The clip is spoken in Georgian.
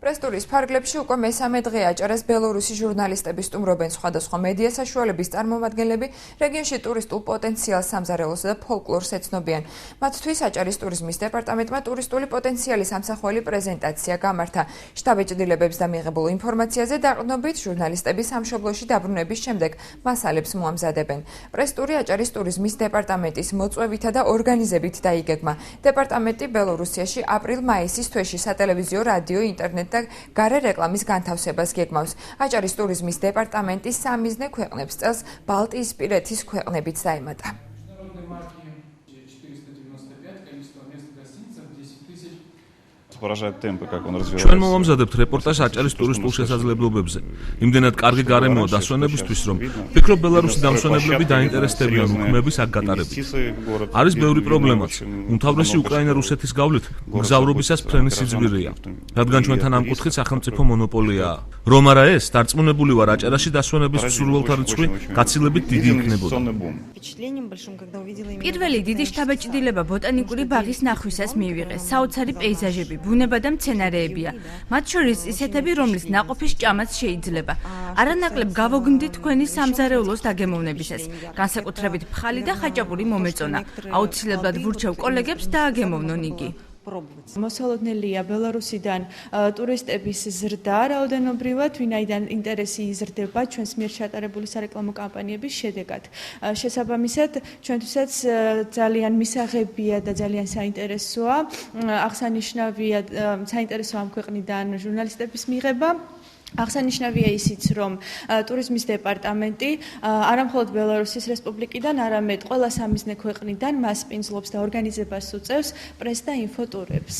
პრესტურის ფარგლებში უკვე მესამე დღე აჭარას ბელორუსი ჟურნალისტები სტუმრობენ სხვადასხვა მედია საშუალების წარმომადგენლები რეგიონში ტურისტულ პოტენციალს სამზარეულოსა და ფოლკლორს ეცნობიან. მათთვის აჭარის ტურიზმის დეპარტამენტმა ტურისტული პოტენციალის ამსახველი პრეზენტაცია გამართა. შტაბ-ეჭვდილებებს და მიღებულ ინფორმაციაზე დაყრდნობით ჟურნალისტები სამშობლოში დაბრუნების შემდეგ მასალებს მოამზადებენ. პრესტური აჭარის ტურიზმის დეპარტამენტის მოწვევითა და ორგანიზებით დაიგეგმა. დეპარტამენტი ბელორუსიაში აპრილ-მაისის თვეში სატელევიზიო, რადიო, ინტერნეტ და გარე რეკლამის განთავსებას გეგმავს. აჭარის ტურიზმის დეპარტამენტი სამიზნე ქვეყნებს წელს ბალტიისპირეთის ქვეყნებიც დაემატა. ჩვენ მოვამზადებთ რეპორტაჟს აჭარის ტურისტულ შესაძლებლობებზე. იმდენად კარგი გარემოა დასვენებისთვის, რომ ვფიქრობ ბელარუსი დამსვენებლები დაინტერესდებიან უქმების აქ გატარებით. არის ბევრი პრობლემაც. უმთავრესი უკრაინა-რუსეთის გავლით მგზავრობისას ფრენის სიძვირეა, რადგან ჩვენთან ამ კუთხით სახელმწიფო მონოპოლიაა. რომ არა ეს, დარწმუნებული ვარ, აჭარაში დასვენების მსურველთა რიცხვი გაცილებით დიდი იქნებოდა. პირველი დიდი შთაბეჭდილება ბოტანიკური ბაღის ნახვისას მივიღეს. საოცარი პეიზაჟები, ბუნება და მცენარეებია. მათ შორის ისეთები, რომლის ნაყოფის ჭამაც შეიძლება. არანაკლებ გავოგნდით თქვენი სამზარეულოს დაგემოვნებისას. განსაკუთრებით ფხალი და ხაჭაპური მომეწონა. აუცილებლად ვურჩევ კოლეგებს დააგემოვნონ იგი. მოსალოდნელია ბელარუსიდან ტურისტების ზრდა რაოდენობრივად, ვინაიდან ინტერესი იზრდება ჩვენს მიერ ჩატარებული სარეკლამო კამპანიების შედეგად. შესაბამისად, ჩვენთვისაც ძალიან მისაღებია და ძალიან საინტერესოა. აღსანიშნავია საინტერესო ამ ქვეყნიდან ჟურნალისტების მიღება. აღსანიშნავია ისიც, რომ ტურიზმის დეპარტამენტი არამხოლოდ ბელარუსის რესპუბლიკიდან, არამედ ყველა სამიზნე ქვეყნიდან მას პინძლობს და ორგანიზებას უწევს პრეს და ინფო ტურებს.